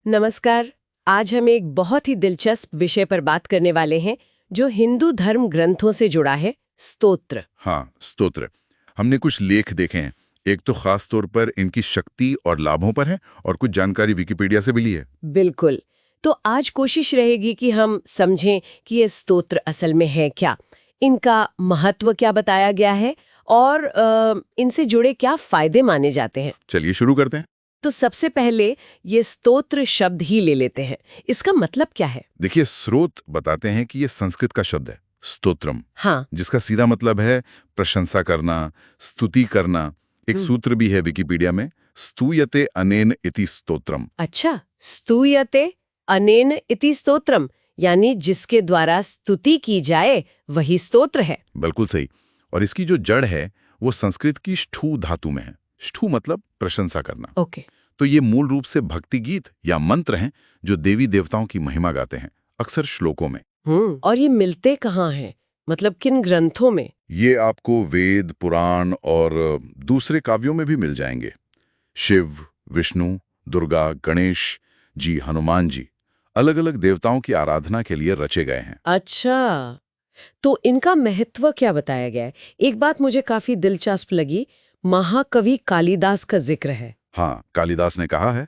नमस्कार। आज हम एक बहुत ही दिलचस्प विषय पर बात करने वाले हैं जो हिंदू धर्म ग्रंथों से जुड़ा है, स्तोत्र। हाँ, स्तोत्र। हमने कुछ लेख देखे हैं। एक तो खास तौर पर इनकी शक्ति और लाभों पर है और कुछ जानकारी विकिपीडिया से भी ली है। बिल्कुल। तो आज कोशिश रहेगी कि हम समझें कि ये स्तोत्र असल में है क्या, इनका महत्व क्या बताया गया है और इनसे जुड़े क्या फायदे माने जाते हैं। चलिए शुरू करते हैं। तो सबसे पहले ये स्तोत्र शब्द ही ले लेते हैं। इसका मतलब क्या है? देखिए, स्रोत बताते हैं कि ये संस्कृत का शब्द है, स्तोत्रम, हाँ। जिसका सीधा मतलब है प्रशंसा करना, स्तुति करना। एक सूत्र भी है विकिपीडिया में, स्तूयते अनेन इति स्तोत्रम। अच्छा, स्तूयते अनेन इति स्तोत्रम, यानी जिसके द्वारा स्तुति की जाए वही स्तोत्र है। बिल्कुल सही। और इसकी जो जड़ है वो संस्कृत की ष्ठू धातु में है। ष्ठू मतलब प्रशंसा करना। ओके। तो ये मूल रूप से भक्ति गीत या मंत्र हैं जो देवी देवताओं की महिमा गाते हैं, अक्सर श्लोकों में। और ये मिलते कहाँ हैं? मतलब किन ग्रंथों में? ये आपको वेद, पुराण और दूसरे काव्यों में भी मिल जाएंगे। शिव, विष्णु, दुर्गा, गणेश जी, हनुमान जी, अलग अलग देवताओं की आराधना के लिए रचे गए हैं। अच्छा, तो इनका महत्व क्या बताया गया है? एक बात मुझे काफी दिलचस्प लगी, महाकवि कालिदास का जिक्र है। हाँ, कालिदास ने कहा है,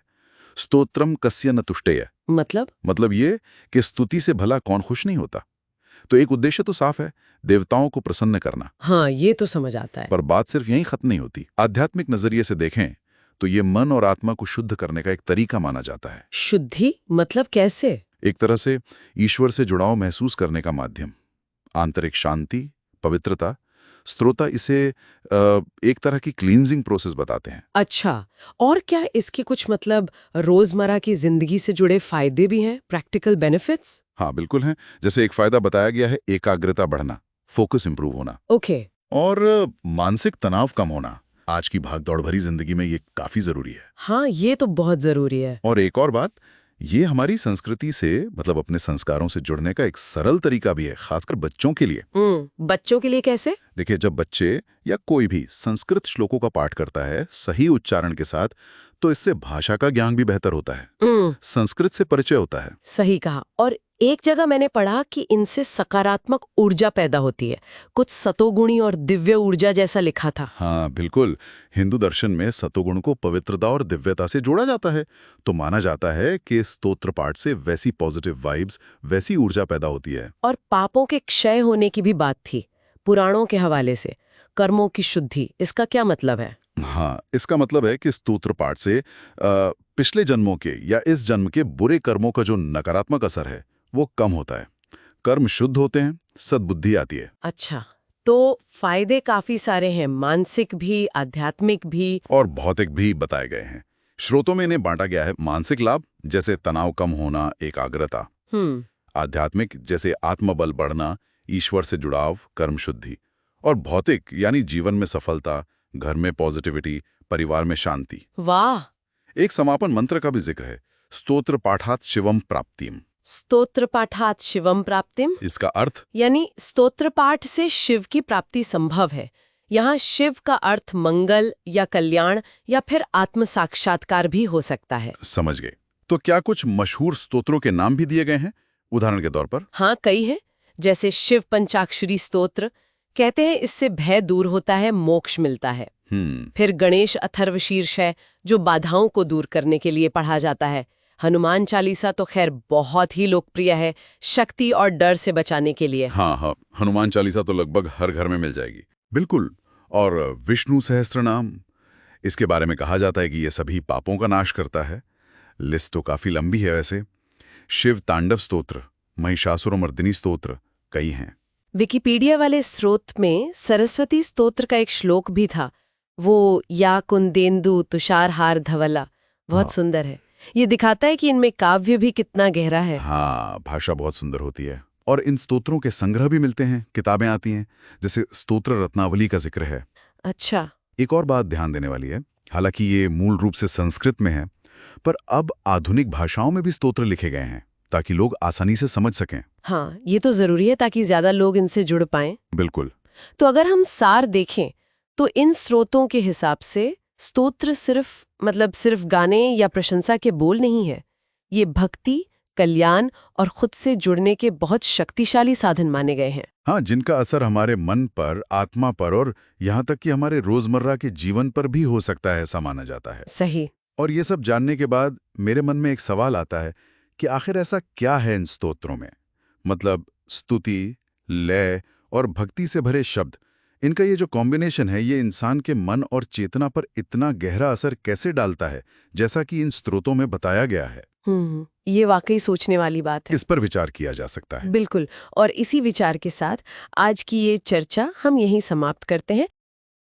स्तोत्रम कस्य न तुष्टेय। मतलब ये कि स्तुति से भला कौन खुश नहीं होता। तो एक उद्देश्य तो साफ है, देवताओं को प्रसन्न करना। हाँ, ये तो समझ आता है। पर बात सिर्फ यहीं खत्म नहीं होती। आध्यात्मिक नजरिए से देखें तो ये मन और आत्मा को शुद्ध करने का एक तरीका माना जाता है। शुद्धि मतलब कैसे? एक तरह से ईश्वर से जुड़ाव महसूस करने का माध्यम, आंतरिक शांति, पवित्रता। श्रोता इसे एक तरह की क्लींजिंग प्रोसेस बताते हैं। अच्छा, और क्या इसके कुछ मतलब रोजमर्रा की जिंदगी से जुड़े फायदे भी हैं, प्रैक्टिकल बेनिफिट्स? हाँ, बिल्कुल हैं। जैसे एक फायदा बताया गया है, एकाग्रता बढ़ना, फोकस इंप्रूव होना। ओके। और मानसिक तनाव कम होना। आज की भागदौड़ भरी जिंदगी में ये काफी जरूरी है। हाँ, ये तो बहुत जरूरी है। और एक और बात, ये हमारी संस्कृति से मतलब अपने संस्कारों से जुड़ने का एक सरल तरीका भी है, खासकर बच्चों के लिए। बच्चों के लिए कैसे? देखिए, जब बच्चे या कोई भी संस्कृत श्लोकों का पाठ करता है सही उच्चारण के साथ, तो इससे भाषा का ज्ञान भी बेहतर होता है, संस्कृत से परिचय होता है। सही कहा। और एक जगह मैंने पढ़ा कि इनसे सकारात्मक ऊर्जा पैदा होती है, कुछ सतोगुणी और दिव्य ऊर्जा जैसा लिखा था। हाँ, बिल्कुल। हिंदू दर्शन में सतोगुण को पवित्रता और दिव्यता से जोड़ा जाता है। तो माना जाता है कि स्तोत्र पाठ से वैसी पॉजिटिव वाइब्स, वैसी ऊर्जा पैदा होती है। और पापों के क्षय होने की भी बात थी, पुराणों के हवाले से। कर्मों की शुद्धि, इसका क्या मतलब है? हाँ, इसका मतलब है कि स्तोत्र पाठ से पिछले जन्मों के या इस जन्म के बुरे कर्मों का जो नकारात्मक असर है वो कम होता है, कर्म शुद्ध होते हैं, सद्बुद्धि आती है। अच्छा, तो फायदे काफी सारे हैं, मानसिक भी, आध्यात्मिक भी और भौतिक भी बताए गए हैं। श्रोतों में इन्हें बांटा गया है, मानसिक लाभ जैसे तनाव कम होना, एकाग्रता। आध्यात्मिक जैसे आत्मबल बढ़ना, ईश्वर से जुड़ाव, कर्म शुद्धि। और भौतिक यानी जीवन में सफलता, घर में पॉजिटिविटी, परिवार में शांति। वाह। एक समापन मंत्र का भी जिक्र है, स्तोत्र पाठात शिवम प्राप्तिम। स्तोत्र पाठात शिवम प्राप्तिम, इसका अर्थ यानी स्तोत्र पाठ से शिव की प्राप्ति संभव है। यहाँ शिव का अर्थ मंगल या कल्याण या फिर आत्म साक्षात्कार भी हो सकता है। समझ गए। तो क्या कुछ मशहूर स्तोत्रों के नाम भी दिए गए हैं उदाहरण के तौर पर? हाँ, कई हैं। जैसे शिव पंचाक्षरी स्तोत्र, कहते हैं इससे भय दूर होता है, मोक्ष मिलता है। फिर गणेश अथर्वशीर्ष है जो बाधाओं को दूर करने के लिए पढ़ा जाता है। हनुमान चालीसा तो खैर बहुत ही लोकप्रिय है, शक्ति और डर से बचाने के लिए। हाँ, हनुमान चालीसा तो लगभग हर घर में मिल जाएगी। बिल्कुल। और विष्णु सहस्त्रनाम, इसके बारे में कहा जाता है कि यह सभी पापों का नाश करता है। लिस्ट तो काफी लंबी है वैसे। शिव तांडव स्तोत्र, महिषासुरमर्दिनी स्तोत्र, कई हैं। विकिपीडिया वाले स्रोत में सरस्वती स्तोत्र का एक श्लोक भी था, वो या कुंदेंदु तुषारहार धवला, बहुत सुंदर है। ये दिखाता है कि इनमें काव्य भी कितना गहरा है। हाँ, भाषा बहुत सुंदर होती है। और इन स्तोत्रों के संग्रह भी मिलते हैं, किताबें आती हैं, जैसे स्तोत्र रत्नावली का जिक्र है। अच्छा। एक और बात ध्यान देने वाली है, हालांकि ये मूल रूप से संस्कृत में है, पर अब आधुनिक भाषाओं में भी स्तोत्र लिखे गए हैं ताकि लोग आसानी से समझ सकें। हाँ, ये तो जरूरी है ताकि ज्यादा लोग इनसे जुड़ पाएं। बिल्कुल। तो अगर हम सार देखें तो इन स्रोतों के हिसाब से स्तोत्र सिर्फ गाने या प्रशंसा के बोल नहीं है। ये भक्ति, कल्याण और खुद से जुड़ने के बहुत शक्तिशाली साधन माने गए हैं। हाँ, जिनका असर हमारे मन पर, आत्मा पर और यहाँ तक कि हमारे रोजमर्रा के जीवन पर भी हो सकता है, ऐसा माना जाता है। सही। और ये सब जानने के बाद मेरे मन में एक सवाल आता है कि आखिर ऐसा क्या है इन स्तोत्रों में? मतलब स्तुति, लय और भक्ति से भरे शब्द, इनका ये जो कॉम्बिनेशन है, ये इंसान के मन और चेतना पर इतना गहरा असर कैसे डालता है, जैसा कि इन स्तोत्रों में बताया गया है? ये वाकई सोचने वाली बात है। इस पर विचार किया जा सकता है। बिल्कुल। और इसी विचार के साथ आज की ये चर्चा हम यहीं समाप्त करते हैं।